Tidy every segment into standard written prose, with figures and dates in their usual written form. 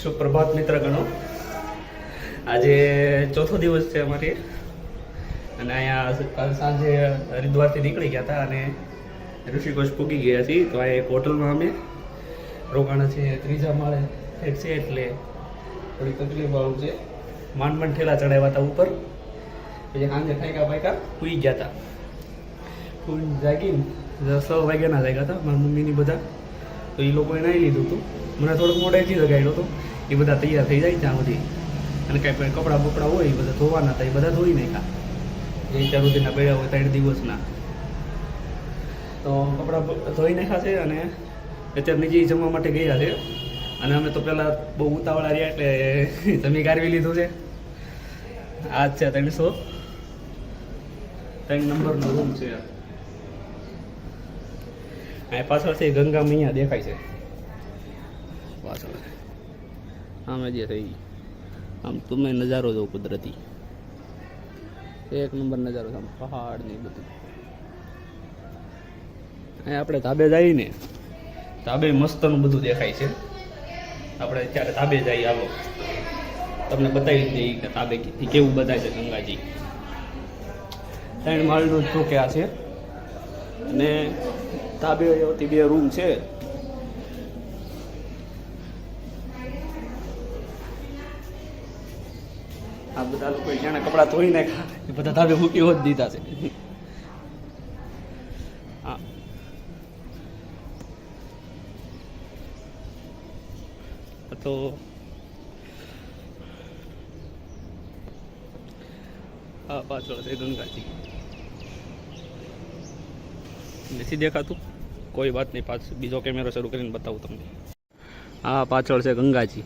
સુપ્રભાત મિત્રગણો, આજે ચોથો દિવસ છે અમારી અને અહીંયા કાલ સાંજે હરિદ્વારથી નીકળી ગયા હતા અને ઋષિકેશ પૂગી ગયા છીએ. તો આ એક હોટલમાં અમે રોકાણા છે, ત્રીજા માળે એક છે એટલે થોડી તકલીફવાળું છે. માંડ ઠેલા ચડાવ્યા હતા ઉપર, પછી સાંજે ઠાંકા પાયકા સૂઈ ગયા હતા. સૂઈને જાગીને 6 વાગ્યાના જાગ્યા હતા મારા મમ્મીની બધા. તો એ લોકોએ નાહી લીધું હતું, મને થોડુંક મોડેથી જગાડ્યો હતો. એ બધા તૈયાર થઈ જાય ત્યાં સુધી, અને કાંઈ કપડાં બપડા હોય એ બધા ધોવાના હતા, એ બધા ધોઈ નાખ્યા. એ ત્યાં સુધીના પડ્યા હોય 3 દિવસના, તો કપડાં ધોઈ નાખ્યા છે. અને અત્યારે નીચે જમવા માટે ગયા છે. અને અમે તો પહેલાં બહુ ઉતાવળા રહ્યા એટલે જમી કાઢવી લીધું છે. આ જ છે 303 નંબરનો રૂમ છે. આ પાછળથી ગંગા મૈયા દેખાય છે પાછળ. આમે જે થઈ આમ તમે નજારો જો કુદરતી, એક નંબર નજારો છે. આમ પહાડ ને બધું. અહીં આપણે ધાબે જઈએ ને, ધાબે મસ્તનું બધું દેખાય છે. આપણે અત્યારે ધાબે જઈએ, આવો તમને બતાવી દઈએ કે ધાબે કેવું બતાય છે ગંગાજી. 3 માળનું ચોકે આ છે અને ધાબે 2 રૂમ છે. આ બધા લોકો જ્યાં કપડાં ધોઈ નાખ્યા એ બધા ધાબે મૂકી હોત દીધા છે. હા, તો આ પાછળ છે ગંગાજી. નથી દેખાતું? કોઈ વાત નહીં, પાછળ બીજો કેમેરો શરૂ કરીને બતાવું તમને. આ પાછળ છે ગંગાજી.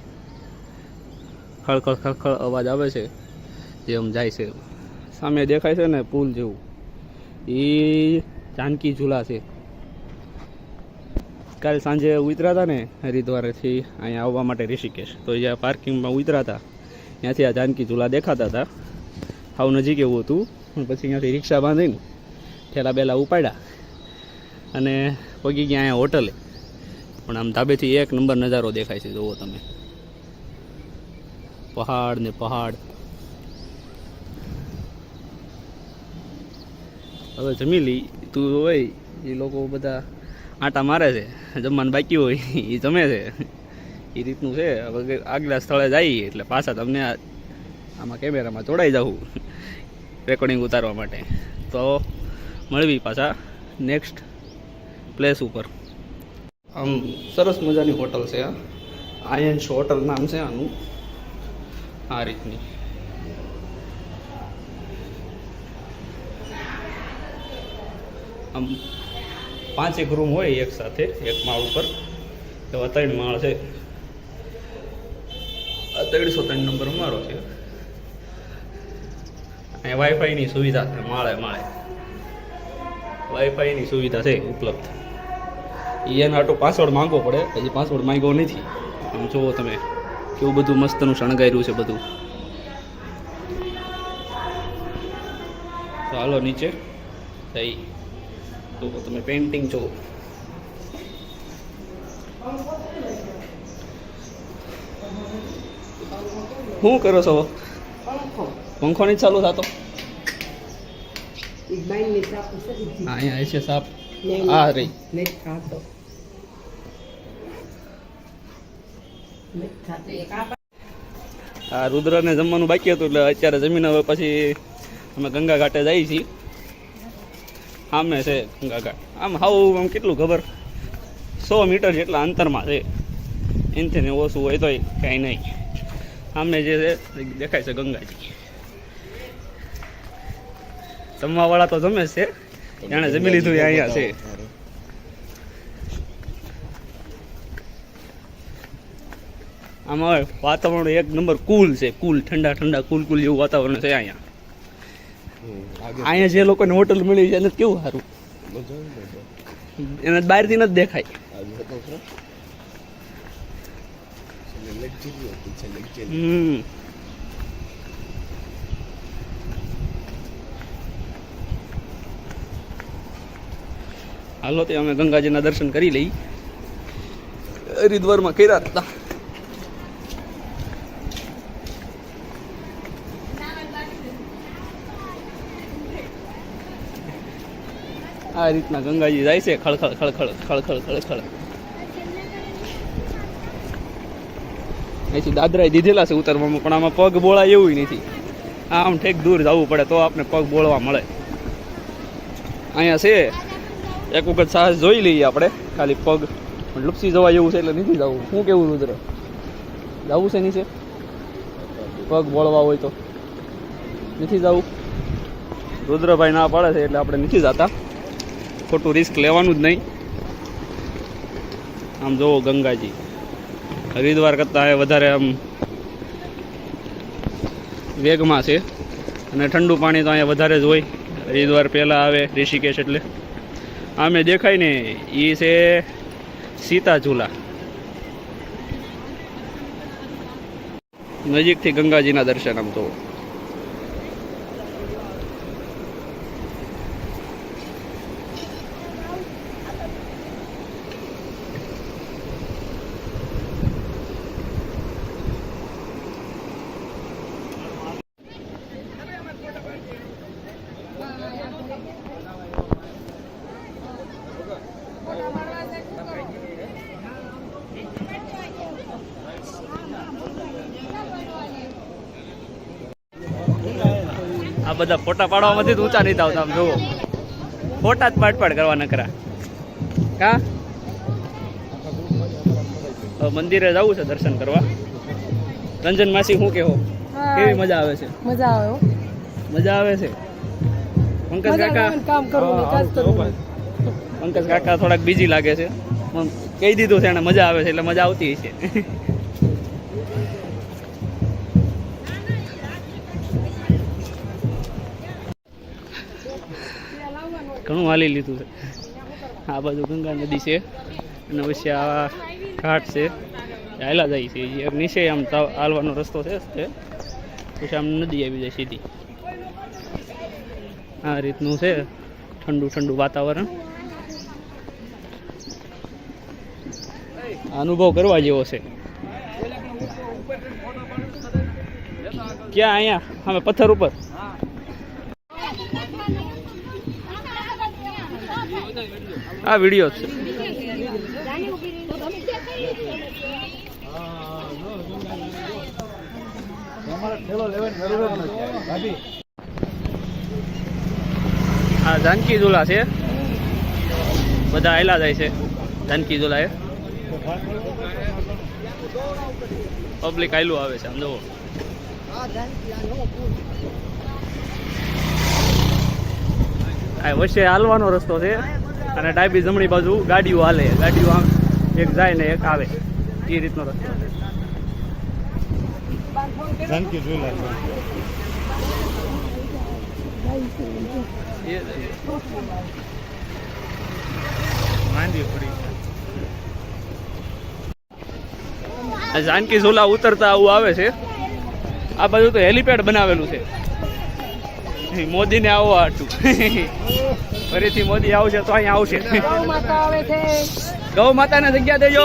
ખળખળ ખળખળ અવાજ આવે છે જેમ જાય છે. સામે દેખાય છે ને પુલ જેવું, એ જાનકી ઝૂલા છે. કાલ સાંજે ઉતર્યા હતા ને હરિદ્વારથી અહીંયા આવવા માટે ઋષિકેશ, તો જ્યાં પાર્કિંગમાં ઉતર્યા હતા ત્યાંથી આ જાનકી ઝૂલા દેખાતા હતા. હાવ નજીક એવું હતું. પછી ત્યાંથી રિક્ષા બાંધીને ઠેલા બેલા ઉપાડ્યા અને પગી ગયા અહીંયા હોટલે. પણ આમ ધાબેથી એક નંબર નજારો દેખાય છે. જુઓ તમે, પહાડ ને પહાડ. હવે જમી લી તું હોય, એ લોકો બધા આટા મારે છે, જમવાનું બાકી હોય એ જમે છે, એ રીતનું છે. હવે આગલા સ્થળે જઈએ એટલે પાછા તમને આમાં કેમેરામાં જોડાઈ જવું રેકોર્ડિંગ ઉતારવા માટે. તો મળવી પાછા નેક્સ્ટ પ્લેસ ઉપર. આમ સરસ મજાની હોટલ છે. આયન્સ હોટલ નામ છે આનું. આ રીતની આમ 5 રૂમ હોય એક સાથે, એક માળ ઉપર. એવા 3 માળ છે. 303 નંબર અમારો છે. અહીંયા વાઈફાઈની સુવિધા છે. માળે માળે વાઈફાઈની સુવિધા છે ઉપલબ્ધ. એના આટો પાસવર્ડ માંગવો પડે, હજી પાસવર્ડ માંગ્યો નથી. આમ જુઓ તમે કેવું બધું મસ્તનું શણગાર્યું છે બધું. તો હાલો નીચે જઈ, તો તમે પેઇન્ટિંગ જુઓ. શું કરો છો? પંખો નહીં ચાલુ થતો? અહીંયા છે સાપ. આ રહી આ રુદ્રને જમવાનું બાકી હતું એટલે અત્યારે જમીન. હવે પછી અમે ગંગા ઘાટે જઈએ છીએ. સામે છે ગંગા ઘાટ. આમ હાવ આમ કેટલું ખબર 100 મીટર જેટલા અંતરમાં છે. એનાથી ને ઓછું હોય તોય કાંઈ નહીં. સામે જે છે દેખાય છે ગંગાજી. જમવાવાળા તો જમે છે, જાણે જમી લીધું અહીંયા છે. આમાં વાતાવરણ એક નંબર કુલ છે. કુલ ઠંડા ઠંડા કુલ જેવું વાતાવરણ છે અહીંયા. અહીંયા જે લોકોને હોટલ મળી છે એને કેવું સારું, એને બહારથી નથી દેખાય. હાલો તે અમે ગંગાજીના દર્શન કરી લઈ. હરિદ્વારમાં કર્યા હતા. આ રીતના ગંગાજી જાય છે ખળખળ ખળખળ ખળખળ ખળખળ. અહીંથી દાદરાએ દીધેલા છે ઉતરવામાં, પણ આમાં પગ બોળાય એવું નથી. આમ ઠેક દૂર જવું પડે તો આપણે પગ બોળવા મળે. અહીંયા છે એક વખત સાહસ જોઈ લઈએ આપણે, ખાલી પગ લુપસી જવા જેવું છે એટલે નથી જવું. શું કેવું રુદ્ર, જવું છે નીચે પગ બોળવા હોય તો? નથી જવું. રુદ્રભાઈ ના પાડે છે એટલે આપણે નથી જતા, ખોટું રિસ્ક લેવાનું જ નહીં. આમ જોવો ગંગાજી હરિદ્વાર કરતાં વધારે આમ વેગમાં છે, અને ઠંડુ પાણી તો અહીંયા વધારે જ હોય. હરિદ્વાર પહેલાં આવે ઋષિકેશ, એટલે આમે દેખાય ને એ છે સીતા ઝૂલા. નજીકથી ગંગાજીના દર્શન આમ તો. આ બધા ફોટા પાડવામાંથી જ ઊંચા નહીં આવતા. આમ જુઓ ફોટા જ પાડ કરવા નકરા. કા મંદિરે જવું છે દર્શન કરવા. રંજન માસી શું કેવો, કેવી મજા આવે છે? મજા આવે, મજા આવે છે. પંકજ કાકા કામ કરું, પંકજ કાકા થોડાક બીજી લાગે છે. કહી દીધું છે એને મજા આવે છે એટલે મજા આવતી છે. ઘણું હાલી લીધું છે. આ બાજુ ગંગા નદી છે અને પછી આ ઘાટ છે, હાલા જાય છે. નીચે આમ હાલવાનો રસ્તો છે, પછી આમ નદી આવી જાય સીધી. આ રીતનું છે ઠંડુ ઠંડુ વાતાવરણ. અનુભવ કરવા જેવો છે. ક્યાં? અહીંયા અમે પથ્થર ઉપર. આ વિડીયો છે. આ જાનકી ઝૂલા છે, બધા આયલા જાય છે જાનકી ઝૂલા એ. પબ્લિક આયલું આવે છે આમ જુઓ. આ વચ્ચે હાલવાનો રસ્તો છે અને ડાબી જમણી બાજુ ગાડીઓ હાલે. ગાડીઓ આમ એક જાય ને એક આવે, એ રીતનો રસ્તો છે. જાનકી ઝૂલા જાનકી ઝૂલા ઉતરતા આવું આવે છે. આ બાજુ તો હેલીપેડ બનાવેલું છે મોદીને આવવા હાટું. ફરીથી મોદી આવશે તો અહીંયા આવશે. ગૌ માતાને જગ્યા દેજો.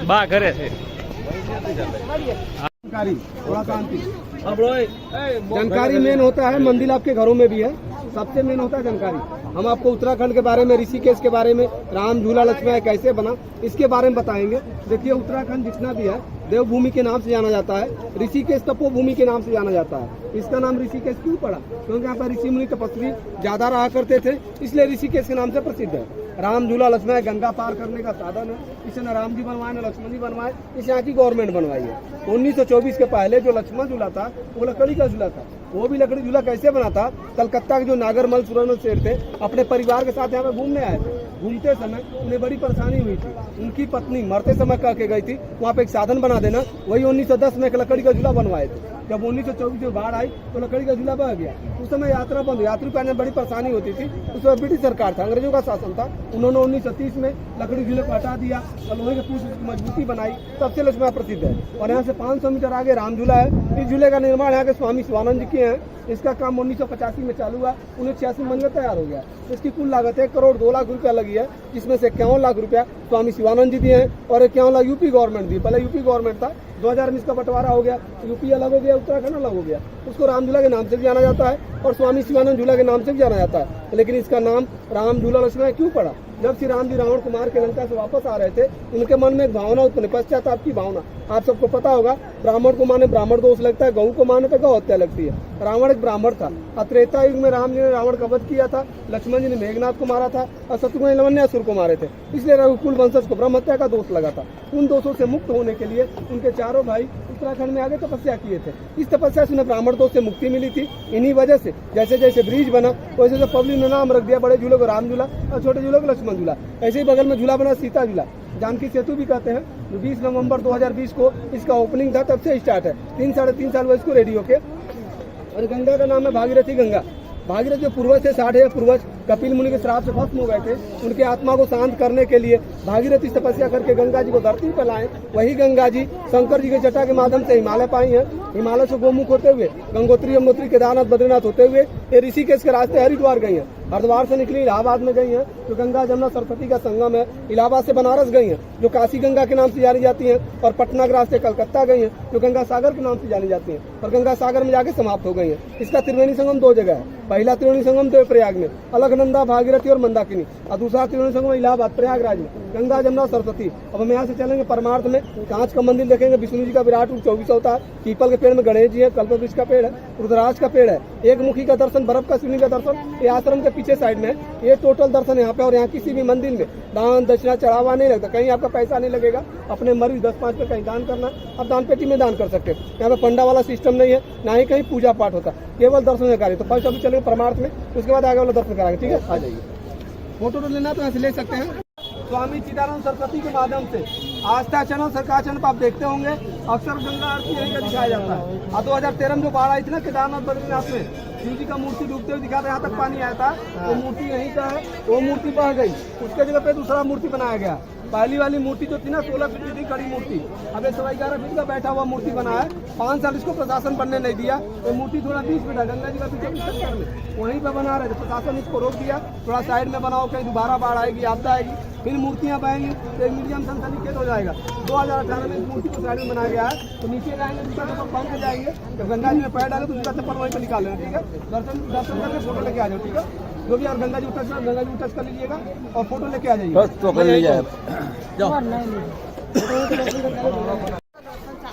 બા ઘરે છે. जानकारी मेन होता है, मंदिर आपके घरों में भी है, सबसे मेन होता है जानकारी। हम आपको उत्तराखंड के बारे में, ऋषिकेश के बारे में, राम झूला लक्ष्मण कैसे बना, इसके बारे में बताएंगे। देखिए उत्तराखंड जितना भी है देवभूमि के नाम से जाना जाता है, ऋषिकेश तपोभूमि के नाम से जाना जाता है। इसका नाम ऋषिकेश क्यों पड़ा? क्योंकि यहाँ पर ऋषि मुनि तपस्वी ज्यादा रहा करते थे, इसलिए ऋषिकेश के नाम से प्रसिद्ध है। राम झूला लक्ष्मण गंगा पार करने का साधन है, इसे न राम जी बनवाए न लक्ष्मण जी बनवाए, इसे यहाँ की गवर्नमेंट बनवाई है। 1924 के पहले जो लक्ष्मण झूला था वो लकड़ी का झूला था। वो भी लकड़ी झूला कैसे बना था? कलकत्ता के जो नागरमल सुरनल शेर थे अपने परिवार के साथ यहाँ पे घूमने आए थे। घूमते समय उन्हें बड़ी परेशानी हुई थी, उनकी पत्नी मरते समय कह के गई थी वहाँ पे एक साधन बना देना। वही 1910 में एक लकड़ी का झूला बनवाए थे। जब 1924 में बाढ़ आई तो लकड़ी का झूला बह गया। उस समय यात्रा बंद, यात्री को आने में बड़ी परेशानी होती थी। उस समय ब्रिटिश सरकार था, अंग्रेजों का शासन था। उन्होंने 1930 में लकड़ी झूले को हटा दिया और लोहे के पुष्प की मजबूती बनाई, तब से लक्ष्मण प्रसिद्ध है। और यहाँ से 500 मीटर आगे राम झूला है। इस झूले का निर्माण यहाँ के स्वामी शिवानंद जी के हैं। इसका काम 1985 में चालू हुआ, 1986 में बनकर तैयार हो गया। इसकी कुल लागत 1 करोड़ 2 लाख रुपया लगी है, जिसमें से 51 लाख रुपया स्वामी शिवानंद जी दिए हैं और 51 लाख यूपी गवर्नमेंट दी। पहले यूपी गवर्नमेंट था, 2000 में इसका बंटवारा हो गया, यूपी अलग हो गया, उत्तराखंड अलग हो गया, उसको राम झूला के नाम से भी जाना जाता है और स्वामी शिवानंद झूला के नाम से भी जाना जाता है। लेकिन इसका नाम राम झूला लक्ष्मण क्यों पड़ा? जब श्री राम जी रावण कुमार के लंका से वापस आ रहे थे, उनके मन में एक भावना उत्पन्न, पश्चाताप की भावना। आप सबको पता होगा, ब्राह्मण को माने ब्राह्मण दोष लगता है, गऊ को माने तो गौ हत्या लगती है। रावण एक ब्राह्मण था। त्रेता युग में राम जी ने रावण का वध किया था, लक्ष्मण जी ने मेघनाथ को मारा था और शत्रुघ्न ने लवण्यासुर को मारे थे, इसलिए रघुकुल वंशज को ब्रह्म हत्या का दोष लगा था। उन दोषों से मुक्त होने के लिए उनके चारों भाई उत्तराखंड में आगे तपस्या किए थे। इस तपस्या से उन्हें ब्राह्मण दोष से मुक्ति मिली थी। इन्हीं वजह से जैसे जैसे ब्रिज बना वैसे वैसे पब्लिक ने नाम रख दिया, बड़े झूले को राम झूला और छोटे झूले को लक्ष्मण झूला। ऐसे ही बगल में झूला बना सीता झूला, जानकी सेतु भी कहते हैं, जो 20 नवंबर 2020 को इसका ओपनिंग था, तब से स्टार्ट है। 3-3.5 साल हुआ इसको रेडी होके। और गंगा का नाम है भागीरथी गंगा। भागीरथ जो पूर्वज थे, 60 पूर्वज कपिल मुनि के श्राप से भस्म हो गए थे, उनके आत्मा को शांत करने के लिए भागीरथी तपस्या करके गंगा जी को धरती पर लाए। वही गंगा जी शंकर जी के जटा के माध्यम से हिमालय पाई है। हिमालय से गोमुख होते हुए गंगोत्री, यमुनोत्री, केदारनाथ, बद्रीनाथ होते हुए ये ऋषिकेश के रास्ते हरिद्वार गई है। हरिद्वार से निकली इलाहाबाद में गई है, जो गंगा जमुना सरस्वती का संगम है। इलाहाबाद से बनारस गई है, जो काशी गंगा के नाम से जानी जाती है। और पटना के रास्ते कलकत्ता गई है, जो गंगा सागर के नाम से जानी जाती है, और गंगा सागर में जाके समाप्त हो गई है। इसका त्रिवेणी संगम 2 जगह है। पहला त्रिवेणी संगम देवप्रयाग में, अलकनंदा, भागीरथी और मंदाकिनी, और दूसरा त्रिवेणी संगम इलाहाबाद प्रयागराज में, गंगा जमुना सरस्वती। अब हम यहाँ से चलेंगे परमार्थ में, कांच का मंदिर देखेंगे, विष्णु जी का विराट रूप 24 अवतार, पीपल के पेड़ में गणेश जी है, कल्पवृक्ष का पेड़ है, रुद्राक्ष का पेड़ है, एक मुखी का दर्शन, बर्फ का शिवलिंग का दर्शन, ये आश्रम के पीछे साइड में। ये टोटल दर्शन यहाँ पे। और यहाँ किसी भी मंदिर में दान दक्षिणा चढ़ावा नहीं लगता, कहीं आपका पैसा नहीं लगेगा। अपने मर्जी 10-5 पे कहीं दान करना, आप दान पेटी में दान कर सकते हैं। यहाँ पे पंडा वाला सिस्टम नहीं है, ना ही कहीं पूजा पाठ होता, केवल दर्शन कार्य। तो फर्स्ट अभी चलेंगे परमार्थ में, उसके बाद आगे वाला दर्शन कराएंगे। ठीक है, आ जाइए। फोटो तो लेना तो ऐसे ले सकते हैं। स्वामी चिदानंद सरस्वती के माध्यम से आस्था चैनल, सरकार चैनल पर आप देखते होंगे, अक्सर गंगा आरती यहीं का दिखाया जाता है। और 2013 में जो बाढ़ आई थी ना केदारनाथ बद्रीनाथ में, शिव जी का मूर्ति डूबते हुए दिखा था, यहाँ तक पानी आया था, वो मूर्ति यहीं का है, वो मूर्ति बह गई, उसके जगह पे दूसरा मूर्ति बनाया गया। पहली वाली मूर्ति जो थी ना 16 फीट की थी, खड़ी मूर्ति, अब 11.5 फीट का बैठा हुआ मूर्ति बना है। 5 साल इसको प्रशासन बनने नहीं दिया। ये मूर्ति थोड़ा 20 फीट है, गंगा जी का पीछे में वहीं पे बना रहे थे, प्रशासन इसको रोक दिया, थोड़ा साइड में बनाओ, कहीं दोबारा बाढ़ आएगी, आपदा आएगी, फिर मूर्तियां बहेंगी तो एक मीडियम सनसनीखेज हो जाएगा। 2018 में इस मूर्ति को साइड में बनाया गया है। तो नीचे जाएंगे, दूसरा चप्पल पहन के जाएंगे, जब गंगा जी में पैर डाले तो दूसरा चप्पल वहीं पर निकाल लेना। ठीक है, दर्शन करके फोटो लेके आ जाओ। ठीक है, जो भी, और गंगा जी को टच कर लीजिएगा और फोटो लेके आ जाइए।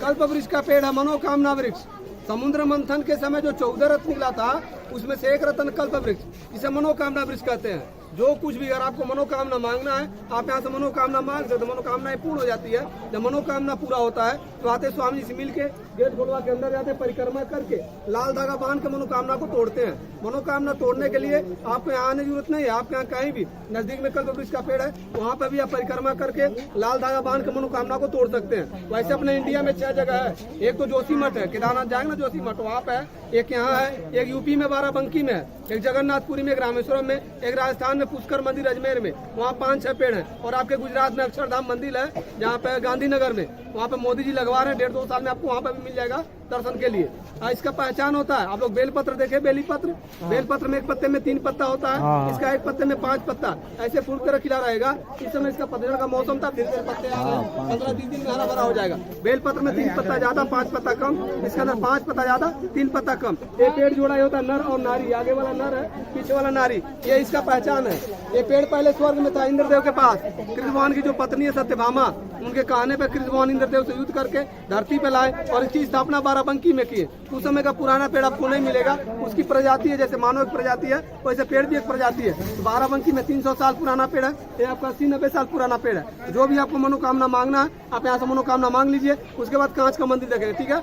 कल्प वृक्ष का पेड़ है, मनोकामना वृक्ष। समुद्र मंथन के समय जो 14 रत्न निकला था, उसमें से एक रत्न कल्प वृक्ष, इसे मनोकामना वृक्ष कहते हैं। जो कुछ भी अगर आपको मनोकामना मांगना है, आप यहाँ से मनोकामना मांग सकते, तो मनोकामनाएं पूर्ण हो जाती है। जब मनोकामना पूरा होता है तो आते स्वामी जी से मिल के गेट खोलवा के अंदर जाते, परिक्रमा करके लाल धागा बांध के मनोकामना को तोड़ते हैं। मनोकामना तोड़ने के लिए आपको यहाँ आने की जरूरत नहीं है, आपके यहाँ कहीं भी नजदीक में कल्प वृक्ष का पेड़ है, वहाँ पे भी आप परिक्रमा करके लाल धागा बांध के मनोकामना को तोड़ सकते हैं। वैसे अपने इंडिया में 6 जगह है। एक तो जोशीमठ है, केदारनाथ जाएंगे ना जोशीमठ, वहाँ पे है। एक यहाँ है, एक यूपी में बाराबंकी में है, एक जगन्नाथपुरी में, एक रामेश्वरम में, एक राजस्थान में पुष्कर मंदिर अजमेर में, वहाँ 5-6 पेड़ हैं। और आपके गुजरात में अक्षरधाम मंदिर है, जहाँ पे गांधीनगर में, वहाँ पे मोदी जी लगवा रहे हैं, 1.5-2 साल में आपको वहाँ पे भी मिल जाएगा दर्शन के लिए। इसका पहचान होता है, आप लोग बेलपत्र देखे, बेलीपत्र, बेलपत्र में एक पत्ते में 3 पत्ता होता है, इसका एक पत्ते में 5 पत्ता, ऐसे फूल कर खिला रहेगा। इस समय इसका पतझड़ का मौसम था, फिर पत्ते आ गए, 15-20 दिन में हरा भरा हो जाएगा। बेलपत्र में 3 पत्ता ज्यादा, 5 पत्ता कम, इसके अंदर 5 पत्ता ज्यादा, 3 पत्ता कम। ये पेड़ जोड़ा होता है नर और नारी, आगे वाला नर है, पीछे वाला नारी, ये इसका पहचान है। ये पेड़ पहले स्वर्ग में था, इंद्रदेव के पास। कृष्ण भगवान की जो पत्नी है सत्यभामा, उनके कहने पे कृष्ण भगवान इंद्रदेव से युद्ध करके धरती पे लाए और इसकी स्थापना बाराबंकी में की। उस समय का पुराना पेड़ आपको नहीं मिलेगा, उसकी प्रजाति है, जैसे मानव एक प्रजाति है वैसे पेड़ भी एक प्रजाति है। तो बाराबंकी में 300 साल पुराना पेड़ है, ये आपका 80-90 साल पुराना पेड़ है। जो भी आपको मनोकामना मांगना है, आप यहाँ से मनोकामना मांग लीजिए। उसके बाद कांच का मंदिर देखेंगे। ठीक है,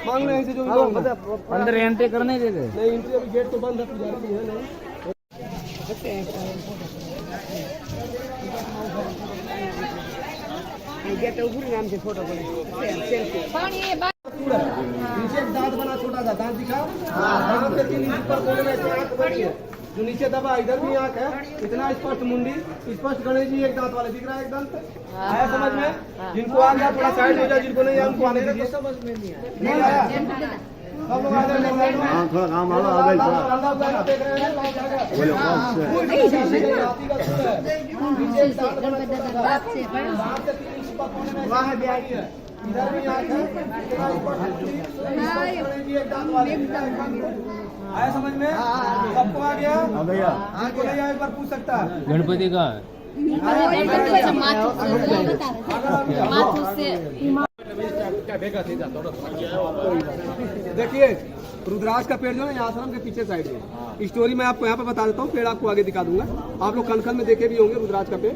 मांग रहे हैं जो भी अंदर एंट्री करने दे दे। नहीं, एंट्री अभी गेट तो बंद है, पुजारी है नहीं। गेट नाम से फोटो नीचे एक दांत बना, छोटा सा दांत दिखा, दांत के 3 इंच पर कोने में आंख बनी है, जो नीचे दबा, इधर भी आंख है, इतना स्पष्ट मुंडी, स्पष्ट गणेश जी एक दांत वाले दिख रहा है, एक दांत आया समझ में? जिनको आ गया थोड़ा साइड हो जाए, जिनको नहीं आया उनको आने दीजिए। समझ में नहीं आया, सब लोग आ जाए, थोड़ा काम आ गई इधर भी आँख है, इतना ऊपर टूटी, भी एक दांत वाली, आया समझ में? सबको आ गया? भैया आपको नहीं आया एक बार पूछ सकता है। गणपति का देखिए रुद्राक्ष का पेड़ जो है आश्रम के पीछे साइड है। स्टोरी मैं आपको यहाँ पे बता देता हूँ, पेड़ आपको आगे दिखा दूंगा। आप लोग कनखल में देखे भी होंगे रुद्राक्ष का पेड़,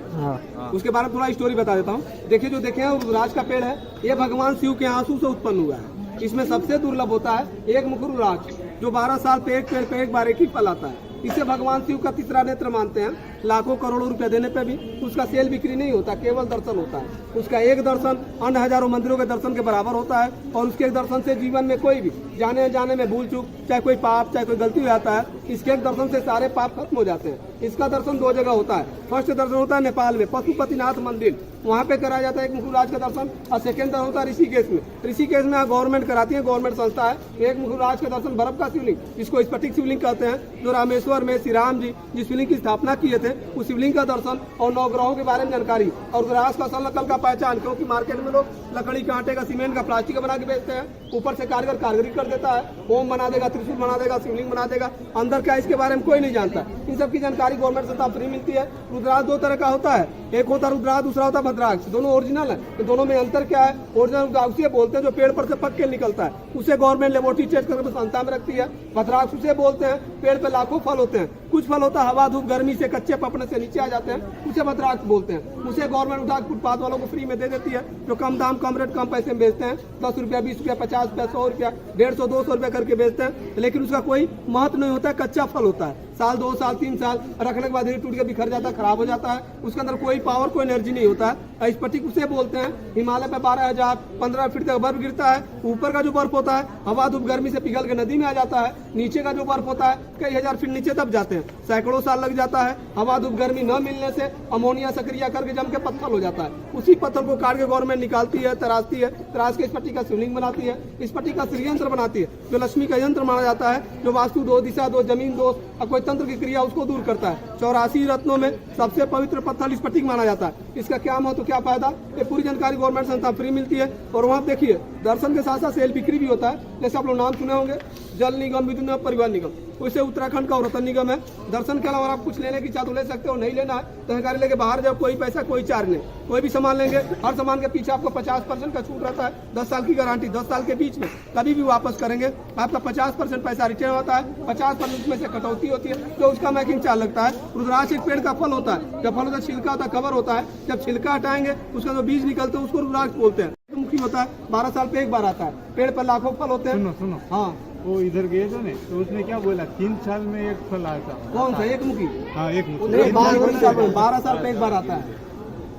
उसके बारे में थोड़ा स्टोरी बता देता हूँ। देखिए जो देखे हैं रुद्राक्ष का पेड़ है, ये भगवान शिव के आंसू से उत्पन्न हुआ है। इसमें सबसे दुर्लभ होता है एक मुख रुद्राक्ष, जो 12 साल पे एक पेड़ पे एक बार एक ही फल आता है। इसे भगवान शिव का तीसरा नेत्र मानते हैं। लाखों करोड़ों रुपए देने पे भी उसका सेल बिक्री नहीं होता, केवल दर्शन होता है। उसका एक दर्शन अन्य हजारों मंदिरों के दर्शन के बराबर होता है। और उसके एक दर्शन से जीवन में कोई भी जाने अनजाने में भूल चूक, चाहे कोई पाप चाहे कोई गलती हो जाता है, इसके एक दर्शन से सारे पाप खत्म हो जाते हैं। इसका दर्शन 2 जगह होता है। फर्स्ट दर्शन होता है नेपाल में पशुपतिनाथ मंदिर, वहाँ पे कराया जाता है एक मुखराज का दर्शन। और सेकेंड दर्शन होता है ऋषिकेश में। ऋषिकेश में गवर्नमेंट कराती है, गवर्नमेंट संस्था है। एक मुखराज का दर्शन बर्फ का शिवलिंग, जिसको स्फटिक शिवलिंग कहते हैं, जो रामेश्वर में श्री राम जी जिस शिवलिंग की स्थापना किए थे, उस शिवलिंग का दर्शन और 9 ग्रहों के बारे में जानकारी और रुद्राक्ष का असल नकल का पहचान। क्योंकि मार्केट में लोग लकड़ी का, आटे का, सीमेंट का, प्लास्टिक का बना के बेचते हैं। ऊपर से कारीगर कारीगरी कर देता है, ओम बना देगा, त्रिशूल बना देगा, शिवलिंग बना देगा, अंदर क्या इसके बारे में कोई नहीं जानता। इन सब की जानकारी गवर्नमेंट से फ्री मिलती है। रुद्राक्ष 2 तरह का होता है, एक होता है रुद्राक्ष, दूसरा होता है भद्राक्ष। दोनों ओरिजिनल है, तो दोनों में अंतर क्या है? ओरिजिनल रुद्राक्ष उसे बोलते हैं जो पेड़ पर से पक के निकलता है, उसे गवर्नमेंट लेबोरेटरी टेस्ट करके संस्था में रखती है। भद्राक्ष उसे बोलते हैं पेड़ पे लाखों फल होते हैं, कुछ फल होता है हवा धूप गर्मी से कच्चे पकने से नीचे आ जाते हैं, उसे भद्राक्ष बोलते हैं। उसे गवर्नमेंट उठा फुटपाथ वालों को फ्री में दे देती है, जो कम दाम कम रेट कम पैसे में बेचते हैं। 10 रुपया 20 रुपया 50 रुपया 100 रुपया 150 200 रुपया करके बेचते हैं। लेकिन उसका कोई महत्व नहीं होता है, कच्चा फल होता है। साल 2 साल 3 साल रखने के बाद टूट के बिखर जाता है, खराब हो जाता है। उसके अंदर कोई पावर कोई एनर्जी नहीं होता है। स्फटिक उसे बोलते हैं। हिमालय पे 12,000 15 फीट तक बर्फ गिरता है। ऊपर का जो बर्फ होता है हवा धूप गर्मी से पिघल के नदी में आ जाता है। नीचे का जो बर्फ होता है कई हजार फीट नीचे दब जाते हैं, सैकड़ों साल लग जाता है। हवा धूप गर्मी न मिलने से अमोनिया सक्रिया करके जम के पत्थर हो जाता है। उसी पत्थर को काट के गवर्नमेंट निकालती है, तराशती है, तराश के स्फटिक का शिवलिंग बनाती है, स्फटिक का श्रीयंत्र बनाती है, जो लक्ष्मी का यंत्र माना जाता है, जो वास्तु दोष, दिशा दोष, जमीन दोष और कोई तंत्र की क्रिया उसको दूर करता है। 84 रत्नों में सबसे पवित्र पत्थर स्फटिक माना जाता है। इसका क्या महत्व, क्या फायदा, ये पूरी जानकारी गवर्नमेंट संस्था फ्री मिलती है। और वहाँ देखिए दर्शन के साथ साथ सेल बिक्री भी होता है। जैसे आप लोग नाम सुने होंगे, जल निगम, विद्युत निगम, परिवहन निगम, वैसे उत्तराखंड का रतन निगम है। दर्शन के अलावा आप कुछ लेने की इच्छा तो ले सकते हो, नहीं लेना है तो जानकारी लेके बाहर जाओ, कोई पैसा कोई चार्ज नहीं। कोई भी सामान लेंगे, हर सामान के पीछे आपको 50% का छूट रहता है। 10 साल की गारंटी, 10 साल के बीच में कभी भी वापस करेंगे आपका 50% पैसा रिटर्न होता है। 50% में से कटौती होती है, तो उसका मेकिंग चार्ज लगता है। रुद्राक्ष एक पेड़ का फल होता है, जब फल होता है छिलका होता है, कवर होता है। जब छिलका हटाएंगे उसका जो बीज निकलते हैं उसको रुद्राक्ष बोलते हैं। मुखी होता है, 12 साल पे एक बार आता है। पेड़ पर लाखों फल होते हैं। सुनो हाँ, वो इधर गए थे ना, तो उसने क्या बोला 3 साल में एक फल आया था। कौन सा? एक मुखी? हाँ एक 12 साल पे एक बार आता है।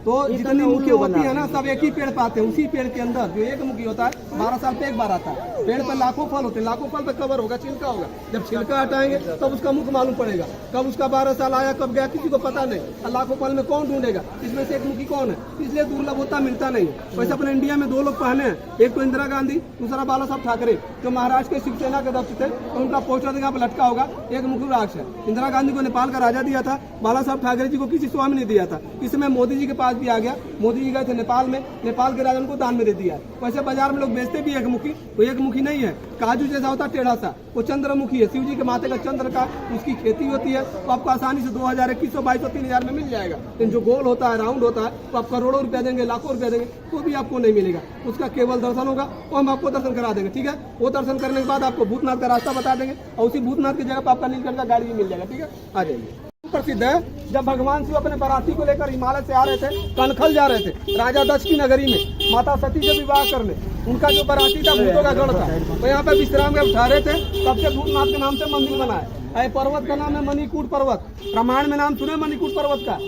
तो जितनी मुखी होती है ना, सब एक ही पेड़ पाते हैं। उसी पेड़ के अंदर जो एक मुखी होता है 12 साल पे एक बार आता है। पेड़ पर लाखों फल होते हैं, लाखों फल पे कवर होगा, छिलका होगा। जब छिलका हटाएंगे तब उसका मुख मालूम पड़ेगा, कब उसका 12 साल आया कब गया किसी को पता नहीं। और लाखों फल में कौन ढूंढेगा इसमें से एक मुखी कौन है? इसलिए दुर्लभ होता, मिलता नहीं है। वैसे अपने इंडिया में 2 लोग पहने हैं, एक तो इंदिरा गांधी, दूसरा बाला साहब ठाकरे, जो महाराष्ट्र के शिवसेना के अध्यक्ष थे। तो उनका पोस्टर यहाँ पर लटका होगा, एक मुखी रुद्राक्ष है। इंदिरा गांधी को नेपाल का राजा दिया था, बाला साहब ठाकरे जी को किसी स्वामी ने दिया था। इसमें मोदी जी के पास भी आ गया, मोदी जी गए थे नेपाल में, नेपाल के राजा को दान में दे दिया। वैसे बाजार में लोग बेचते भी एक मुखी, वो एक मुखी नहीं है, काजू जैसा होता है टेढ़ा सा, वो चंद्रमुखी है। शिव जी के माथे का चंद्र का उसकी खेती होती है, तो आपको आसानी से 2000 2100 2200 3000 में मिल जाएगा। लेकिन जो गोल होता है, राउंड होता है, तो आप करोड़ों रुपया देंगे, लाखों रुपया देंगे, तो भी आपको नहीं मिलेगा। उसका केवल दर्शन होगा, वो हम आपको दर्शन करा देंगे, ठीक है। वो दर्शन करने के बाद आपको भूतनाथ का रास्ता बता देंगे, और उसी भूतनाथ की जगह पर आपका नीलकंठ का गाड़ी भी मिल जाएगा, ठीक है। आ जाइए। प्रसिद्ध है, जब भगवान शिव अपने बाराती को लेकर हिमालय से आ रहे थे, कनखल जा रहे थे राजा दक्ष की नगरी में माता सती से विवाह करने। उनका जो बाराती था भूतों का गढ़ था, तो यहाँ पे विश्राम में ठहरे थे। तब से भूतनाथ के नाम से मंदिर बना है। पर्वत का नाम है मणिकूट पर्वत। रामायण में नाम सुने मणिकूट पर्वत का?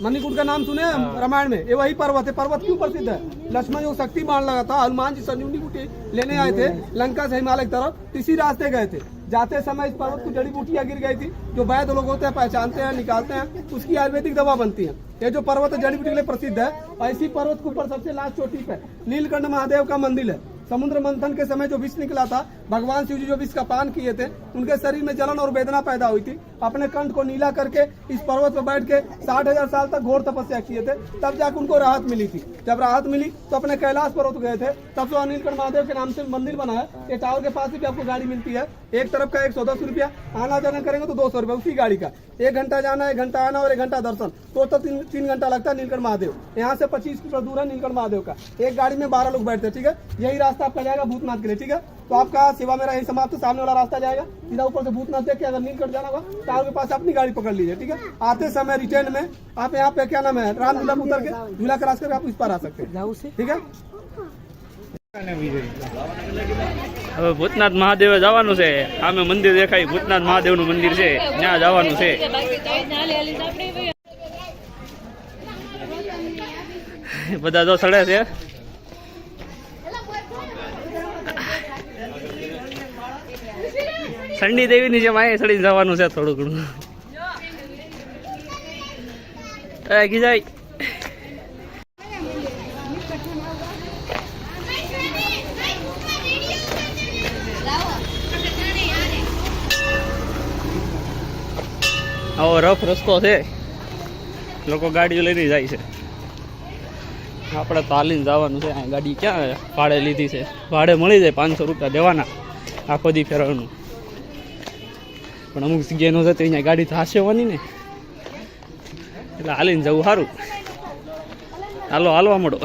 मणिकूट का नाम सुने रामायण में? ये वही पर्वत है। पर्वत क्यों प्रसिद्ध है? लक्ष्मण जो शक्ति बाण लगा था, हनुमान जी संजीवनी बूटी लेने आए थे लंका से हिमालय की तरफ, इसी रास्ते गए थे। जाते समय इस पर्वत को जड़ी बूटियां गिर गई थी, जो वैद्य लोग होते हैं पहचानते हैं, निकालते हैं, उसकी आयुर्वेदिक दवा बनती है। ये जो पर्वत जड़ी बूटी के लिए प्रसिद्ध है। और इसी पर्वत के ऊपर सबसे लास्ट चोटी पे नीलकंठ महादेव का मंदिर है। समुद्र मंथन के समय जो विष निकला था, भगवान शिव जी जो विष का पान किए थे, उनके शरीर में जलन और वेदना पैदा हुई थी, अपने कंठ को नीला करके इस पर्वत पर बैठ के 60,000 साल तक घोर तपस्या किए थे, तब जाकर उनको राहत मिली थी। जब राहत मिली तो अपने कैलाश पर्वत गए थे, तब से नीलकंठ महादेव के नाम से मंदिर बना है। ये टावर के पास ही भी आपको गाड़ी मिलती है, एक तरफ का 110 रुपया, आना जाना करेंगे तो 200 रुपया उसी गाड़ी का। 1 घंटा जाना, 1 घंटा आना और 1 घंटा दर्शन, टोटल 3 घंटा लगता है नीलकंठ महादेव। यहाँ से 25 किलोमीटर दूर है नीलकंठ महादेव का। एक गाड़ी में 12 लोग बैठते हैं, ठीक है। यही रास्ता आपका जाएगा भूतनाथ के लिए, ठीक है। तो आपका सेवा मेरा यही समाप्त, सामने वाला रास्ता जाएगा सीधा ऊपर से भूतनाथ देख के, अगर नीलकंठ जाना होगा टावर के पास अपनी गाड़ी पकड़ लीजिए, ठीक है। आते समय रिटर्न में आप यहाँ पे क्या नाम है राम झूला उतर के झूला क्रॉस करके आप इस पर आ सकते हैं, ठीक है। હવે ભૂતનાથ મહાદેવે જવાનું છે, સામે મંદિર દેખાય ભૂતનાથ મહાદેવનું મંદિર છે, ત્યાં જવાનું છે। બધા જો સડે છે, ઠંડી દેવીની જેમ અહીંયા સડી જવાનું છે થોડું ઘણું। જાય આવો રફ રસ્તો છે, લોકો ગાડીઓ લઈને જાય છે। આપણે તો હાલીને જવાનું છે। આ ગાડી ક્યાં ભાડે લીધી છે, ભાડે મળી જાય 500 રૂપિયા દેવાના આખો દી ફેરવાનું। પણ અમુક જગ્યાએ ન જતી અહીંયા ગાડી તો હાસવાની ને, એટલે હાલીને જવું સારું। હાલો હાલવા મળો।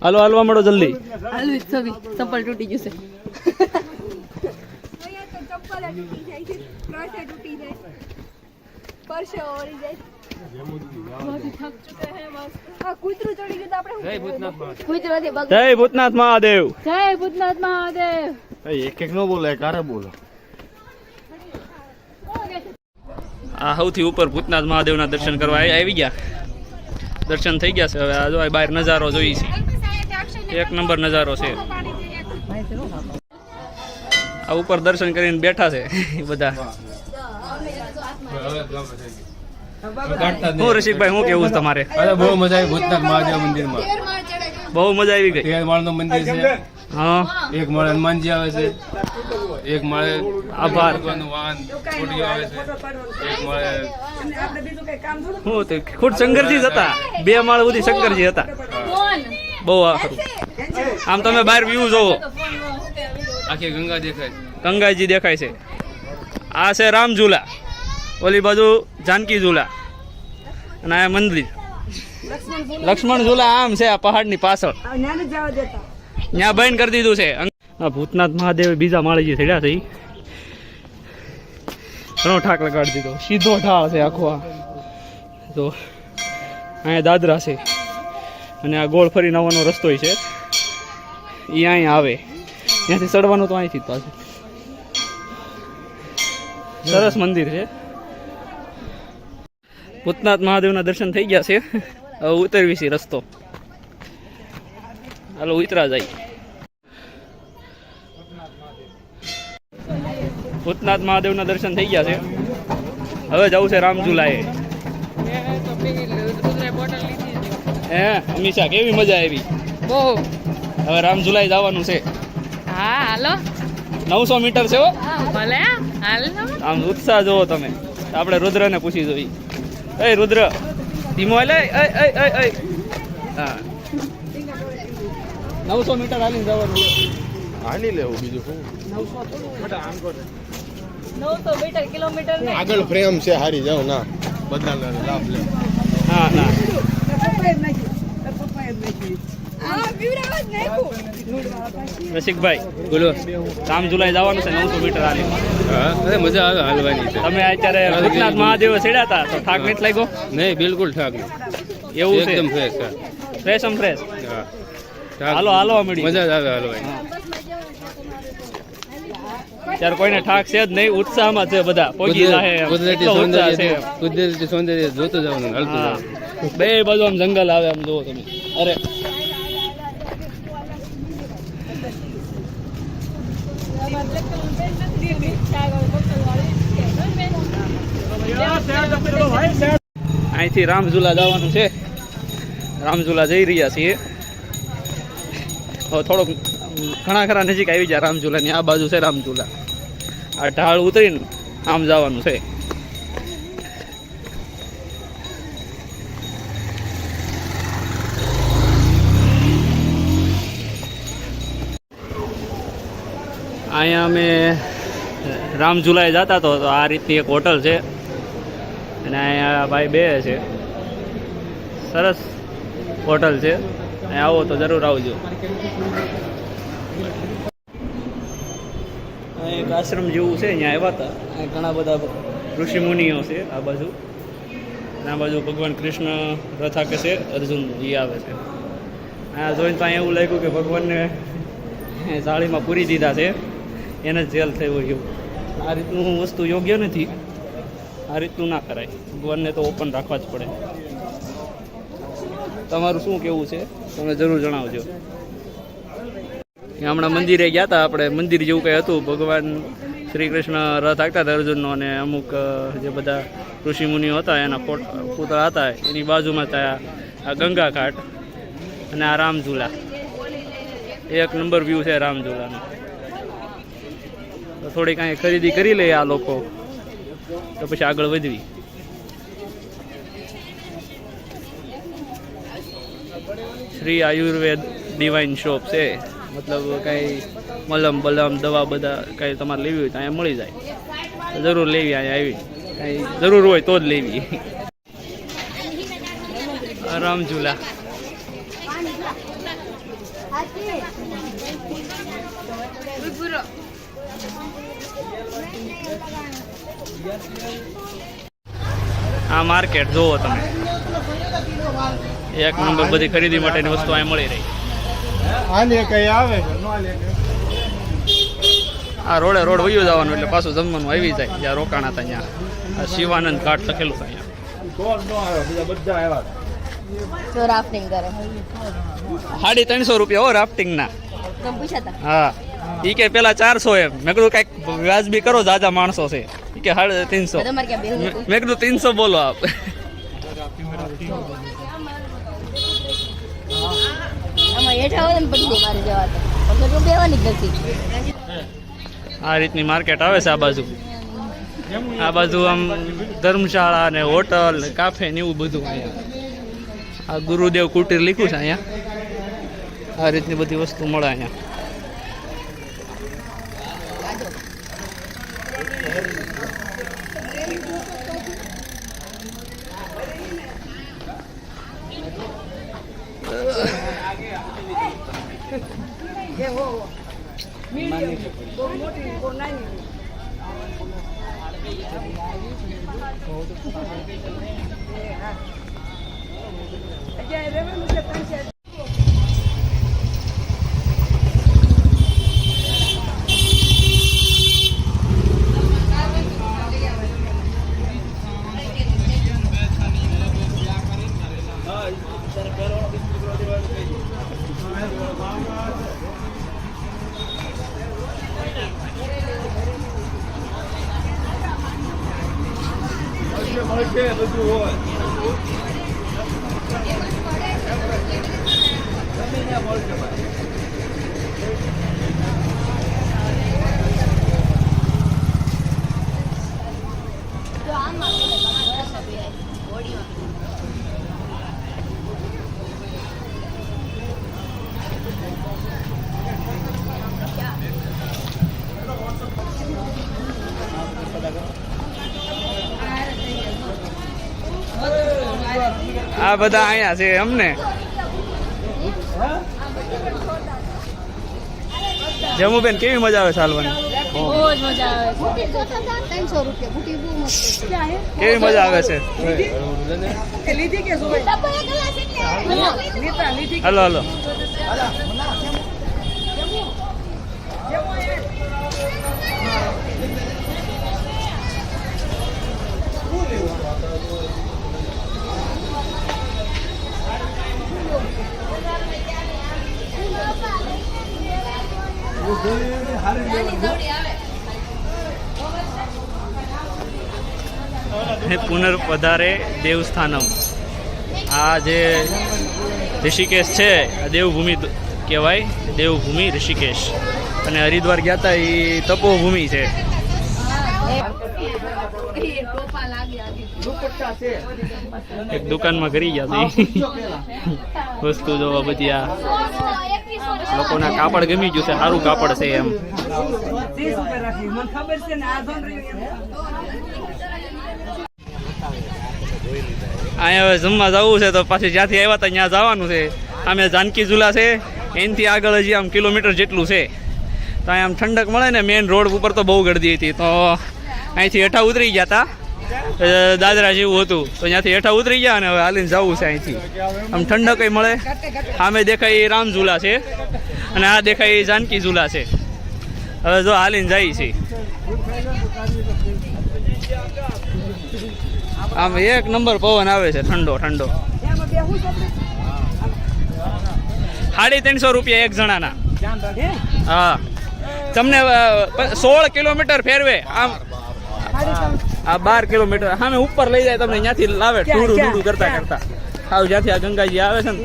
હાલો હાલવા મળો જલ્દી। ચપ્પલ તૂટી જશે। જય ભૂતનાથ મહાદેવ। જય ભૂતનાથ મહાદેવ। એક એક નો બોલે, કારે બોલો। આ સૌથી ઉપર ભૂતનાથ મહાદેવના દર્શન કરવા આવી ગયા। દર્શન થઈ ગયા છે। હવે આ જો બહાર નજારો જોઈ છે, એક નંબર નજારો છે। આ ઉપર દર્શન કરીને બેઠા છે બધા। હું રસિકભાઈ શું કેવું છે તમારે? બહુ મજા આવી ભૂતનાથ મહાદેવ મંદિરમાં, બહુ મજા આવી ગઈ। 13 માળનું મંદિર છે। હા, એક માળે હનુમાનજી આવે છે, એક માળે આભાર। ભગવાનનું વાહન છોડીઓ આવે છે, એક માળે હું તો ખુદ શંકરજી જ હતા, 2 માળ સુધી શંકરજી હતા। બહુ સારું। આમ તમે બહાર વ્યૂ જોવો, આખી ગંગા દેખાય, ગંગાજી દેખાય છે। આ છે રામ ઝૂલા, ઓલી બાજુ જાનકી ઝૂલા, અને આ મંદિર લક્ષ્મણ ઝૂલા આમ છે આ પહાડની પાછળ। ત્યાં બંધ કરી દીધું છે। આ ભૂતનાથ મહાદેવ બીજા માળે જે ચડ્યા છે, ઘણો ઠાક લગાડી દીધો, સીધો ઢાળ છે આખો। આ તો અહીંયા દાદરા છે, અને આ ગોળ ફરીને આવવાનો રસ્તો છે, એ અહીંયા આવે, ત્યાંથી ચડવાનું તો અહીંથી જ પાછું। સરસ મંદિર છે। ભૂતનાથ મહાદેવના દર્શન થઈ ગયા છે। હવે ઉતરવી છે રસ્તો, હાલો ઉતરા જાય। ભૂતનાથ મહાદેવના દર્શન થઈ ગયા છે। હવે જવું છે રામ ઝૂલાએ। હે અમીષા, કેવી મજા આવી? બહુ। હવે રામ ઝૂલાએ જવાનું છે। હા હાલો, 900 મીટર છે હો। ભલે હાલો। આમ ઉત્સાહ જોવો તમે। આપણે રુદ્રને પૂછી જોઈ। એ રુદ્ર ધીમો હાલે। હા, 900 મીટર હાલીને જવાનું છે। હાલી લેવું બીજું શું। 900 મીટર કિલોમીટર ને આગળ ફ્રેમ છે, હારી જાવ ના બધા લાભ લે। હા ના, રસિકભાઈ બોલો, રામ ઝૂલાએ જવાનું છે 900 મીટર હાલી। અરે મજા આવે હાલવાની છે। તમે અત્યારે ભૂતનાથ મહાદેવ ચડ્યા હતા તો થાક નથી લાગ્યો? નહીં, બિલકુલ ઠાક એવું છે, એકદમ ફ્રેશ। ફ્રેશ એમ ફ્રેશ। હા, હાલો હાલવા મળી, મજા જ આવે હાલવાની। ત્યારે કોઈને ઠાક છે જ નહીં, ઉત્સાહમાં છે બધા। પોગી જાહે એમ, કુદરતી એટલો ઉત્સાહ છે। સૌંદર્ય, કુદરતી સૌંદર્ય જોતું જવાનું, હાલતું હા, જવાનું। બે બાજુ આમ જંગલ આવે, આમ જોવો તમે। અરે અહીંથી રામ ઝૂલા જવાનું છે। રામ ઝૂલા જઈ રહ્યા છીએ। હવે થોડોક ઘણા ખરા નજીક આવી જાય રામઝુલાની. આ બાજુ છે રામઝુલા. આ ઢાળ ઉતરીને આમ જવાનું છે. અહીંયા અમે રામઝુલાએ જતા તો આ રીતની એક હોટલ છે અને અહીંયા ભાઈ બે છે. સરસ હોટલ છે. અહીંયા આવો તો જરૂર આવજો. એક આશ્રમ જેવું છે. અહીંયા આવ્યા હતા. અહીંયા ઘણા બધા ઋષિ મુનિઓ છે આ બાજુ. અને આ બાજુ ભગવાન કૃષ્ણ રથ હાકે છે. અર્જુન એ આવે છે. અહીંયા જોઈને તો અહીંયા એવું લાગ્યું કે ભગવાનને જાળીમાં પૂરી દીધા છે. એને જ જેલ થયું હોય એવું. આ રીતનું વસ્તુ યોગ્ય નથી. આ રીતનું ના કરાય. ભગવાનને તો ઓપન રાખવા જ પડે. તમારું શું કેવું છે તમે જરૂર જણાવજો. હમણાં મંદિરે ગયા હતા આપણે. મંદિર જેવું કંઈ હતું. ભગવાન શ્રી કૃષ્ણ રથ હાંકતા હતા અર્જુનનો, અને અમુક જે બધા ઋષિ મુનિઓ હતા એના પુતળા હતા. એની બાજુમાં હતા આ ગંગા ઘાટ અને આ રામઝુલા. એક નંબર વ્યૂ છે રામઝુલાનો. તો થોડી કાંઈ ખરીદી કરી લે આ લોકો, તો પછી આગળ વધવી. શ્રી આયુર્વેદ ડિવાઇન શોપ છે. મતલબ કાંઈ મલમ બલમ દવા બધા કાંઈ તમારે લેવી હોય તો અહીંયા મળી જાય. તો જરૂર લેવી. અહીંયા આવી કાંઈ જરૂર હોય તો જ લેવી. રામઝુલા. આ માર્કેટ જોવો તમે. એક નંબર બધી ખરીદી માટેની વસ્તુ અહીં મળી રહી. આ રોડ વયું જવાનું એટલે પાછું જમવાનું આવી જાય. જ્યાં રોકાણા હતા ત્યાં આ શિવાનંદ ઘાટ લખેલું છે અહીંયા. જો રાફ્ટિંગ કરે 350 રૂપિયા હો રાફ્ટિંગના. તમે પૂછ્યા હતા? હા. ઈ કે પેલા 400 એમ. મેં કીધું કાંઈક વ્યાજબી કરો. જાજા માણસો છે. ઈ કે 350. તમારે ક્યાં બિલ હતું? મેં કીધું 300 બોલો આપ. આમાં હેઠા હોય ને પડી જાય મારે જવા તો. પણ તો બેવાની જ નથી. આ રીતની માર્કેટ આવે છે આ બાજુ. આ બાજુ આમ ધર્મશાળા ને હોટલ ને કાફે ને એવું બધું અહીંયા. આ ગુરુદેવ કુટીર લીખું છે અહીંયા. આ રીતની બધી વસ્તુ મળે અહીંયા. આ બધા અહીંયા છે અમને. જમુબેન કેવી મજા આવે ચાલવાની? બહુ જ મજા આવે છે. 300 રૂપિયા બુટી બહુ મસ્ત છે. કેવી મજા આવે છે? Hello hello. પુનર્પધારે દેવસ્થાનમ. આ જે ઋષિકેશ છે આ દેવભૂમિ કહેવાય, દેવભૂમિ ઋષિકેશ. અને હરિદ્વાર ગયા હતા એ તપોભૂમિ છે. એક દુકાનમાં કરી ગયા છે વસ્તુ જોવા બધી. આ લોકોના કાપડ ગમી ગયું છે, સારું કાપડ છે એમ. અહીંયા હવે જમવા જવું છે તો પાછી જ્યાંથી આવ્યા હતા ત્યાં જવાનું છે. આમે જાનકી ઝૂલા છે, એનાથી આગળ હજી આમ કિલોમીટર જેટલું છે. તો અહીંયા આમ ઠંડક મળે ને. મેઇન રોડ ઉપર તો બહુ ગળદી હતી, તો અહીંથી હેઠા ઉતરી ગયા હતા. દાદરા જેવું હતું, તો ત્યાંથી હેઠા ઉતરી ગયા અને હવે હાલીને જવું છે અહીંથી. આમ ઠંડક મળે. સામે દેખાય રામ ઝૂલા છે અને આ દેખાય જાનકી ઝૂલા છે. હવે જો હાલીને જાય છે. આમ એક નંબર પવન આવે છે, ઠંડો ઠંડો. 350 રૂપિયા એક જણાના. હા, તમને 16 કિલોમીટર ફેરવે. આમ આ 12 કિલોમીટર સામે ઉપર લઈ જાય તમને. ત્યાંથી લાવે ઢૂડું ઢૂડું કરતા કરતા. આવ જ્યાંથી આ ગંગાજી આવે છે ને.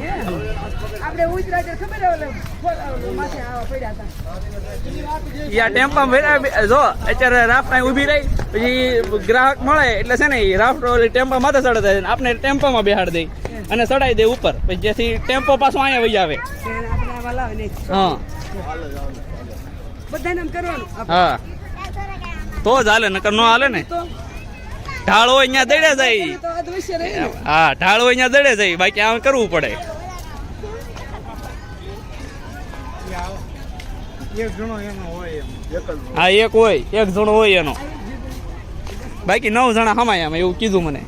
ટેમ્પામાં જો અત્યારે રાફ્ટ ઊભી રહી, પછી ગ્રાહક મળે એટલે છે ને એ રાફ્ટ ટેમ્પા માથે ચડે છે. આપણે ટેમ્પામાં બેહાડી દઈ અને ચડાવી દે ઉપર, પછી જેથી ટેમ્પો પાછો અહીંયા વહી આવે. હા હા, તો જ હાલે, નકર ન હાલે ને. ઢાળ હોય અહીંયા દડે જાય. હા, ઢાળ હોય અહીંયા દડે જાય, બાકી આમ કરવું પડે. હા, એક હોય, એક જણો હોય એનો, બાકી 9 જણા હમાય આમાં, એવું કીધું મને.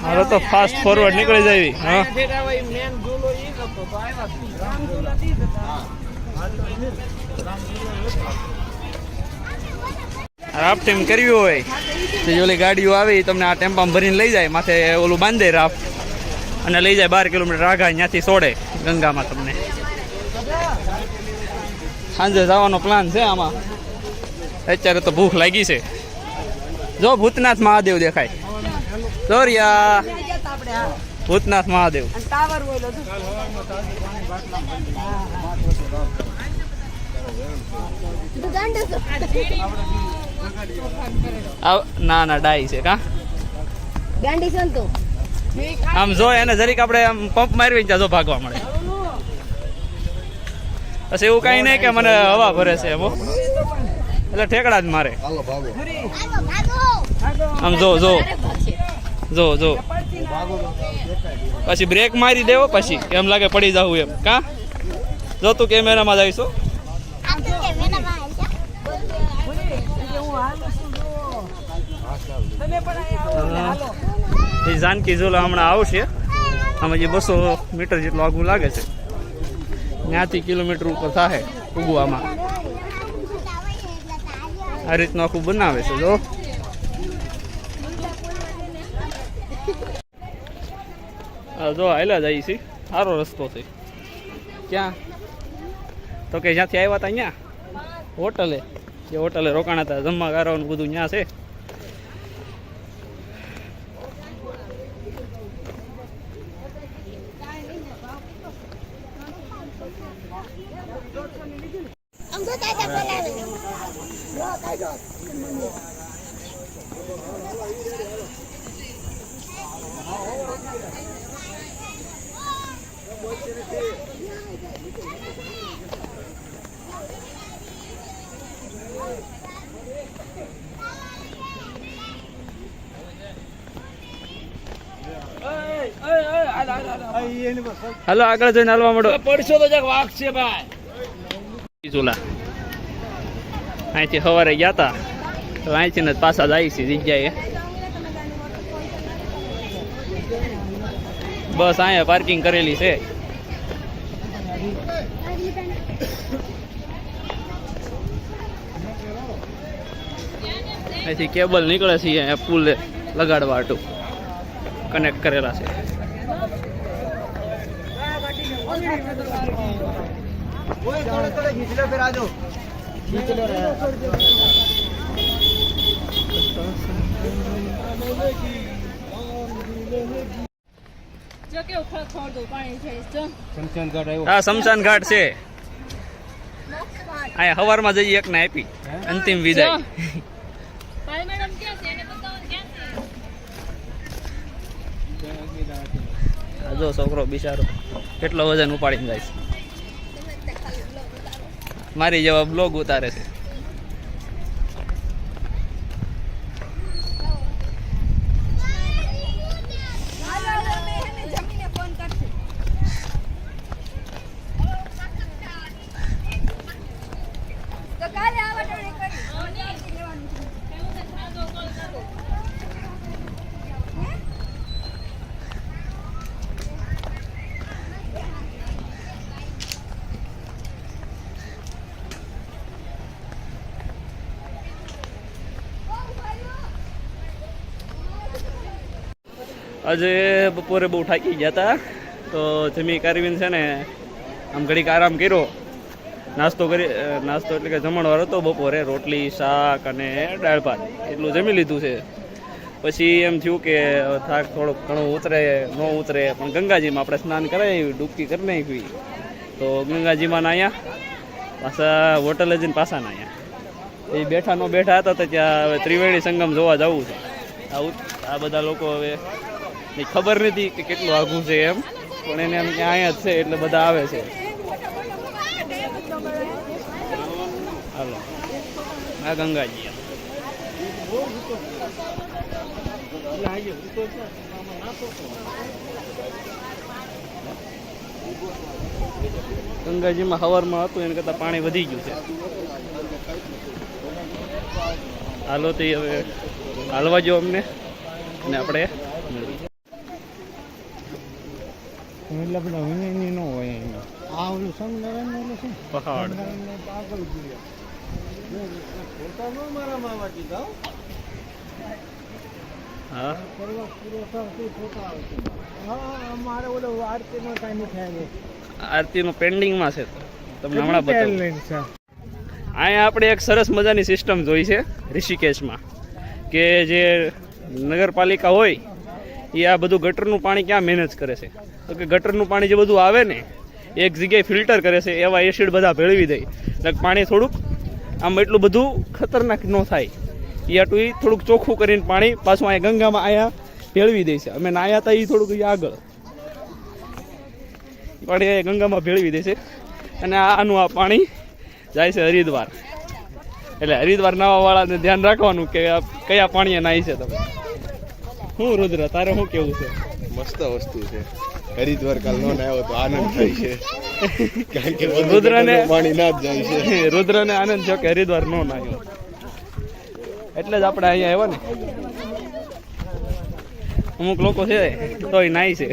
હવે તો ફાસ્ટ ફોરવર્ડ નીકળી જાય. હા, રાફ્ટિંગ કરવી હોય તો ઓલી ગાડીઓ આવે તમને આ ટેમ્પામાં ભરીને લઈ જાય, માથે ઓલું બાંધે રાફ્ટ અને લઈ જાય 12 કિલોમીટર આગળ, ત્યાંથી છોડે ગંગામાં તમને. સાંજે જવાનો પ્લાન છે આમાં. અત્યારે તો ભૂખ લાગી છે. જો ભૂતનાથ મહાદેવ દેખાય. દોરિયા ભૂતનાથ મહાદેવ. ના ના, ડાઈ છે કા ગાંડી સંતો. આમ જો એને જરીક આપણે આમ પંપ મારવી ત્યાં જો ભાગવા મળે. પછી એવું કઈ નહીં કે મને હવા ભરે છે એમ, એટલે ઠેકડા જ મારે. આમ જો જો જો જો, પછી બ્રેક મારી દેવો, પછી એમ લાગે પડી જવું એમ. કા જો તું કેમેરામાં જઈશું. એ જાનકી ઝૂલા હમણાં આવશે. આમાં જે 200 મીટર જેટલું આગું લાગે છે. ત્યાંથી કિલોમીટર ઉપર થાય ઉગવામાં. આ રીતનું આખું બનાવે છે. જો જો હાલ્યા જાય છે, સારો રસ્તો છે. ક્યાં તો કે જ્યાંથી આવ્યા હતા અહીંયા હોટલે, જે હોટલે રોકાણા હતા, જમવા ગારવાનું બધું ત્યાં છે. હાલો આગળ જઈને હાલવા માંડો. પડશો તો વાઘ છે ભાઈ. ઝૂલા અહીંથી સવારે ગયા હતા, તો અહીંથી ને પાછા જાય છે જગ્યાએ. બસ અહીંયા પાર્કિંગ કરેલી છે. અહીંથી કેબલ નીકળે છે, અહીંયા પુલ લગાડવા હાટું કનેક્ટ કરેલા છે. थोड़े थोड़े खींच लो फिर आ जाओ खींच लो જો કેવું ખળખળતું પાણી છે જો शमशान घाट આવ્યો આ શમશાન ઘાટ છે અહીંયા હવારમાં જઈએ એક ને આપી અંતિમ વિદાય પાલ મેડમ ક્યાં છે એને બતાવો ક્યાં છે આ જો છોકરો બિચારો કેટલો વજન ઉપાડીને જાય છે મારી જેવા બ્લોગ ઉતારે છે આજે બપોરે બહુ થાકી ગયા હતા તો જમી કારવીને છે ને આમ ઘડીક આરામ કર્યો નાસ્તો એટલે કે જમણવાર હતો બપોરે રોટલી શાક અને દાળ ભાત એટલું જમી લીધું છે પછી એમ થયું કે થાક થોડોક ઘણો ઉતરે ન ઉતરે પણ ગંગાજીમાં આપણે સ્નાન કરાવી ડૂબકી કરી નાખી તો ગંગાજીમાં નાહ્યા પાછા હોટલે જઈને પાછા નાહ્યા એ બેઠા હતા તો ત્યાં હવે ત્રિવેણી સંગમ જોવા જવું છે આ બધા લોકો હવે ખબર નથી કે કેટલું આઘું છે એમ પણ એને એમ કે અહીંયા જ છે એટલે બધા આવે છે હાલો આ ગંગાજી ગંગાજીમાં હવારમાં હતું એને કરતાં પાણી વધી ગયું છે હાલો તે હવે હાલવા જો અમને અને આપણે એટલે બધા વિનયની ન હોય અહીંયા આ ઓલું સ્વામિનારાયણ ઓલું છે પહાડ આગળ ફોટા ન મારા મામા કીધા હા પરવાસ પૂરો થાય તે ફોટા આવશે હા મારે ઓલો આરતીમાં કાંઈ નહીં થાય નહીં આરતીનું પેન્ડિંગમાં છે તો તમને હમણાં બતાવું છે અહીંયા આપણે એક સરસ મજાની સિસ્ટમ જોઈ છે ઋષિકેશમાં કે જે નગરપાલિકા હોય એ આ બધું ગટરનું પાણી ક્યાં મેનેજ કરે છે તો કે ગટરનું પાણી જે બધું આવે ને એક જગ્યાએ ફિલ્ટર કરે છે એવા એસિડ બધા ભેળવી દે એટલે પાણી થોડુંક આમ એટલું બધું ખતરનાક ન થાય એ આટલું એ થોડુંક ચોખ્ખું કરીને પાણી પાછું અહીંયા ગંગામાં અહીંયા ભેળવી દે છે અમે નાહ્યા હતા એ થોડુંક આગળ પાણી ગંગામાં ભેળવી દે છે અને આનું આ પાણી જાય છે હરિદ્વાર એટલે હરિદ્વાર નાવાવાળાને ધ્યાન રાખવાનું કે કયા પાણીએ નાહી છે તમે શું રુદ્ર તારે શું કેવું છે મસ્ત વસ્તુ છે હરિદ્વાર કાલ નો આવ્યો તો આનંદ થાય છે કારણ કે રુદ્રને પાણી ના જ જાય છે રુદ્રને આનંદ થયો કે હરિદ્વાર નો નાહ્યો એટલે જ આપણે અહીંયા આવ્યા ને અમુક લોકો છે તોય નાહી છે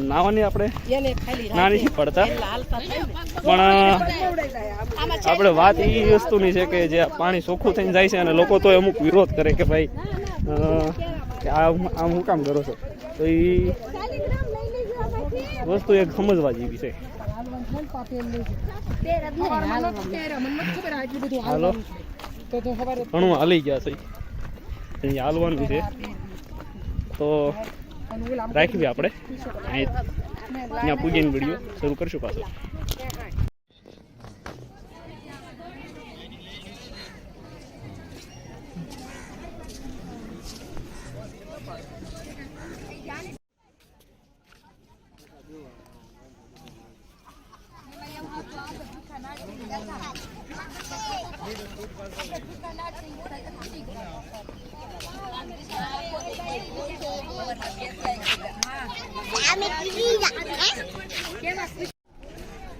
નાવાની આપણે ના નથી પડતા પણ આપણે વાત એ વસ્તુની છે કે જે પાણી ચોખ્ખું થઈને જાય છે અને લોકો તો અમુક વિરોધ કરે કે ભાઈ કે આમ હું કામ કરો છો તો એ વસ્તુ એક સમજવા જેવી છે હાલો ઘણું હાલી ગયા છે અહીંયા હાલવાનું છે તો રાખવી આપણે અહીંયા પૂજન વિડીયો શરૂ કરશું પાછો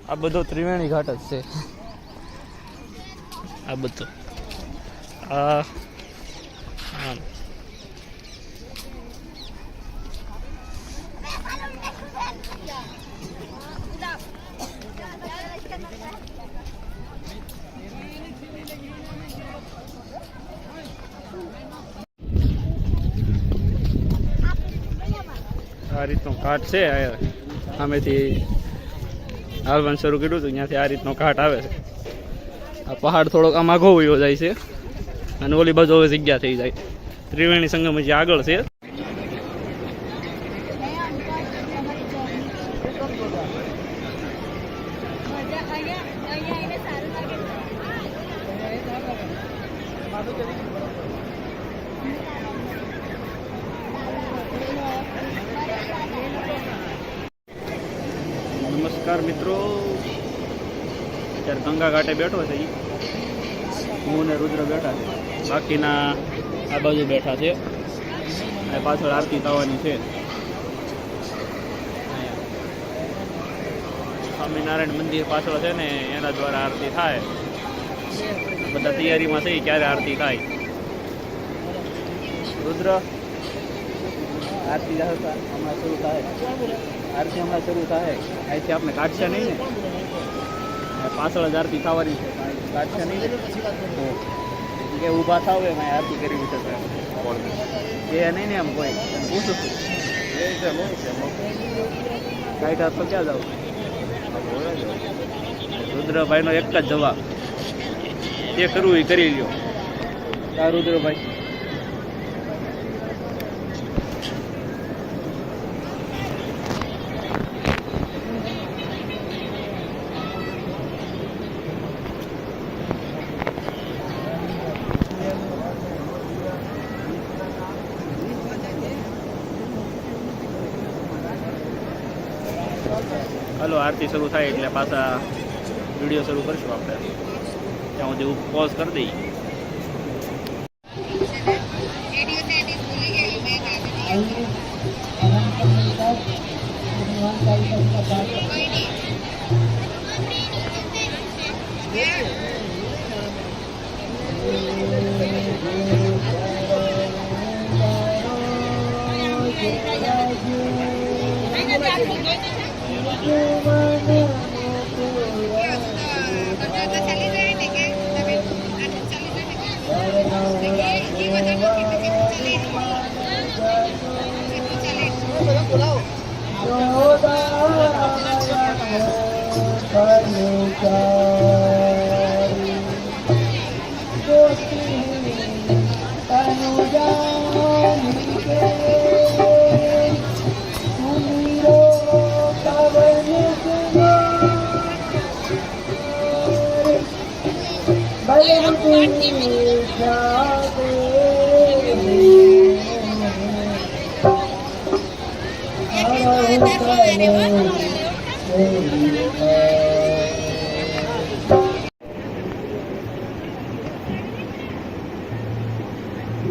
આ બધો ત્રિવેણી ઘાટ જ છે આ બધો આ રીતનો ઘાટ છે સામેથી હાલવાનું શરૂ કર્યું હતું ત્યાંથી આ રીતનો ઘાટ આવે છે. આ પહાડ થોડોક આમ આઘો વયો જાય છે અને ઓલી બાજુ હવે જગ્યા થઈ જાય. ત્રિવેણી સંગમ હજી આગળ છે. નમસ્કાર મિત્રો, અત્યારે ગંગા ઘાટે બેઠો છે. હું ને રુદ્ર બેઠા છે, બાકીના આ બાજુ બેઠા છે અને પાછળ આરતી થવાની છે. સ્વામિનારાયણ મંદિર પાછળ છે ને એના દ્વારા આરતી થાય. બધા તૈયારીમાં છે ક્યારે આરતી થાય. રુદ્ર આરતી હમણાં શરૂ થાય. આરતી હમણાં શરૂ થાય. અહીંથી આપણે કાઢશે નહીં ને, પાછળ જ આરતી થવાની છે. કાઢશે નહીં ને કે ઊભા થાવ એમ આરતી કરવી છે. એ નહીં ને એમ કોઈ પૂછું છું કાઢા તો ક્યાં જાવ? રુદ્રભાઈનો એક જ જવાબ, જે કરવું એ કરી લ્યો. આ રુદ્રભાઈ હલો, આરતી શરૂ થાય એટલે પાછા વિડીયો શરૂ કરીશું આપણે. ત્યાં સુધી પોઝ કરી દઈએ.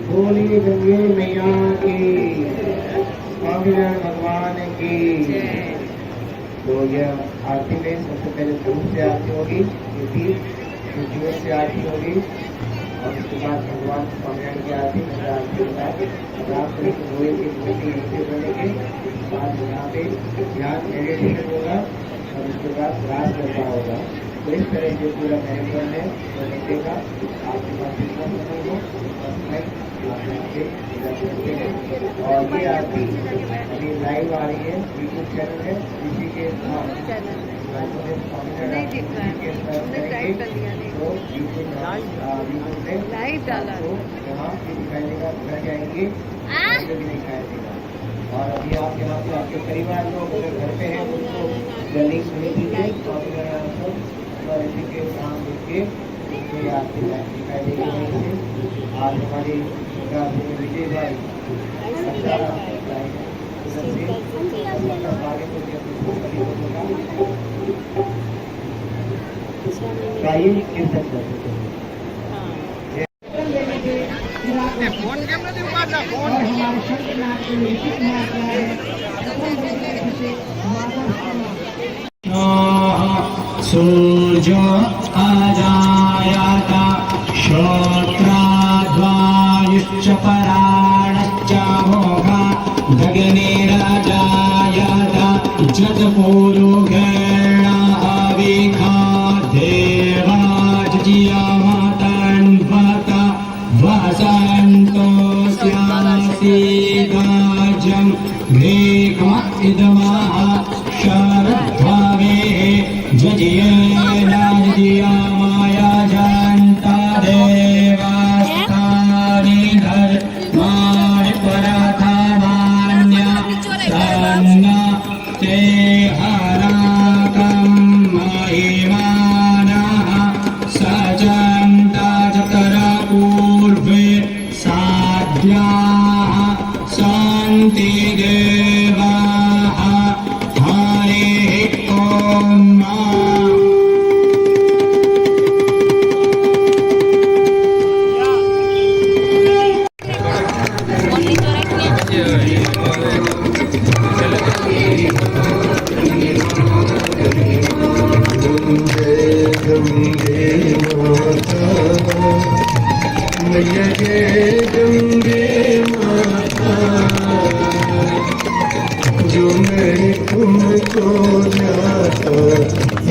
बोलिए गंगे मैया की, स्वामीनारायण भगवान की। तो यह आरती में सबसे पहले धूप से आरती होगी, फिर ज्योत से आरती होगी और उसके बाद भगवान स्वामीनारायण की आरती होता है। रात में लोहे की मूर्ति नीचे बनेगी, बाद यहाँ पे ध्यान मेडिटेशन होगा और उसके बाद रात करना होगा। तो इस तरह से पूरा कार्यक्रम है वो निकलेगा। आपके पास जितना समय हो और ये आरती अभी लाइव आ रही है, यूट्यूब चैनल है इसी के लाइव डाला यहाँ पे दिखाई देगा, घर जाएंगे भी दिखाई देगा। और अभी आप यहाँ पे आपके परिवार लोग अगर घर पे हैं उनको रनिंग सुनी दीजिए और इसी के काम देखिए आपकी दिखाई देगी। आज हमारी विजय भाई सूर्यो अजायत श्रोत्राद्वायुश्च पराणश्च मोघा गगनेरजायत जतपूरुगेण अविखा देवाज्यमतन्वत वसन्तो स्यासि गजं ग्रीक्म माया जानता देवास्तानि धर्माणि परथमान्य सन्न ते हराकं महिमानः सजन्ता चतुर्पूर्वे साध्याः सन्ति देवाः हरिः ॐ जो मेरी तुमको जाता,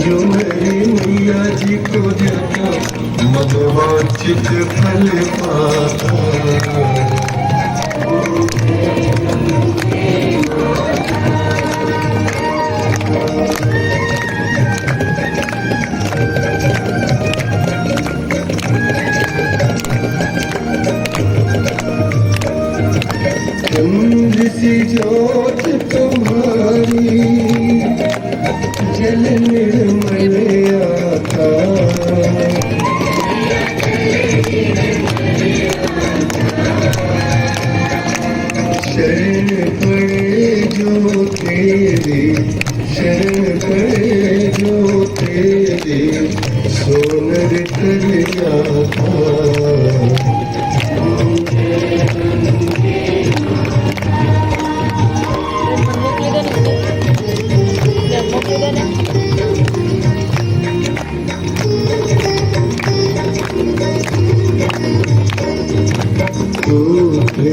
जो मेरी मैया जी को जाता, मनवांछित फल पाता। चंद्र सी ज्योत तुम्हारी जल निर्मल आता, शरण पड़े जो तेरे, शरण पड़े जो तेरे, सोनर कर जाता।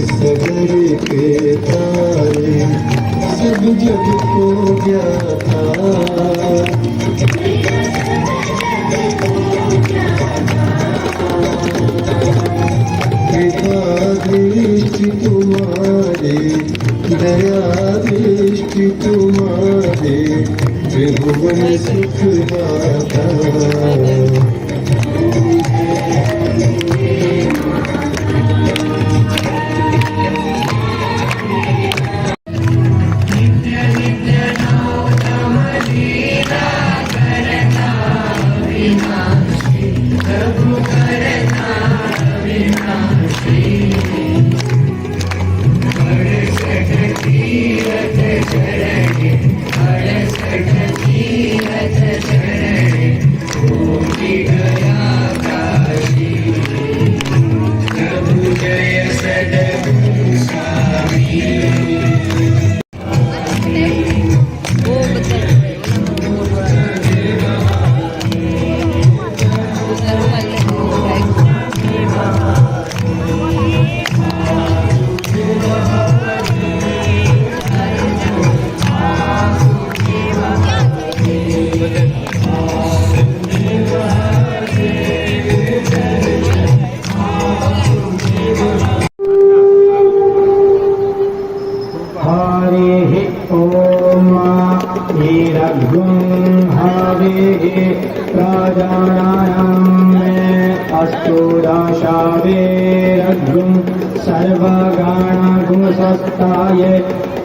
सगर के तारे सब जग को जाता, कृपा दृष्टि तुम्हारे, दया दृष्टि तुम्हारे, त्रिभुवन सुख दाता। सर्वगणगुणसत्ताय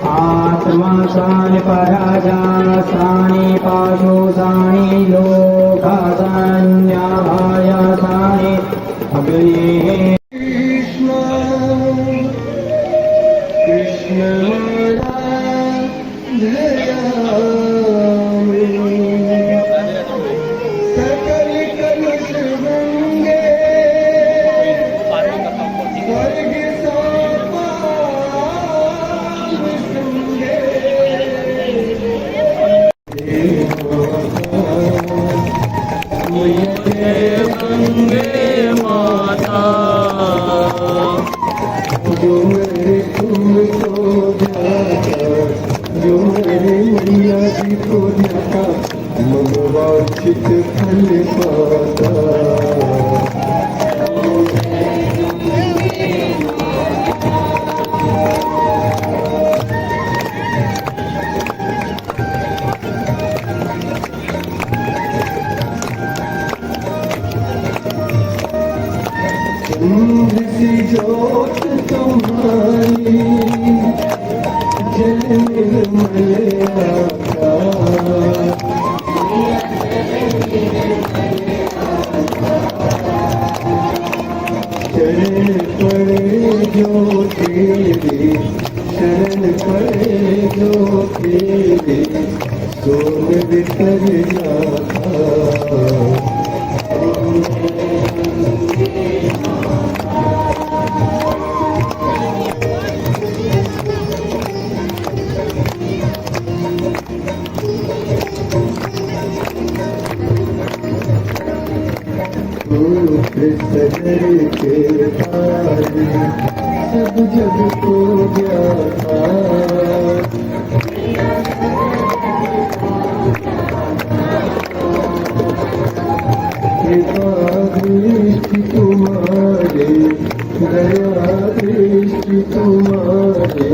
आत्मासानि पराजासानि पाशोसानि लोकासान्याभायासानि अग्नेः कृष्ण सकल कलश गंगे स्वर्ग माता जो मेरे तुमको जाता, जो मेरे मैया जी को जाता, मनवांछित फल पाता। जोत तुम्हारी जल निर्मल आकाश शरण पड़े जो तेरे शरण पड़े जो तेरे सोन बिखर जाता सदर के पार सब जग को ज्ञाता कृपा दृष्टि तुम्हारे दया दृष्टि तुम्हारे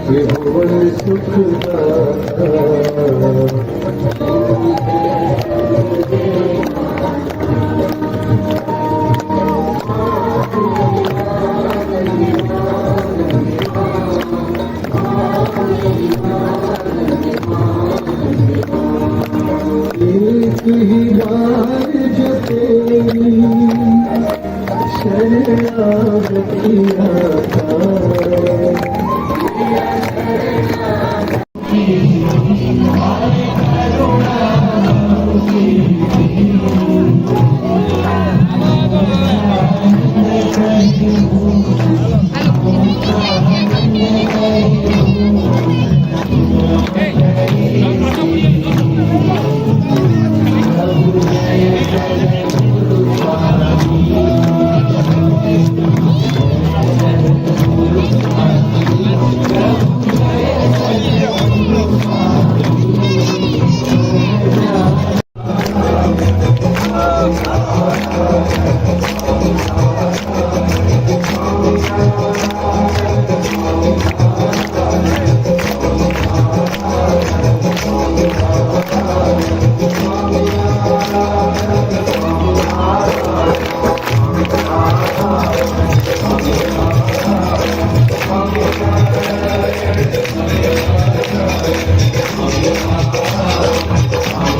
त्रिभुवन सुखदाता एक ही बार जो तेरी शरणागति आता हमारे करुणा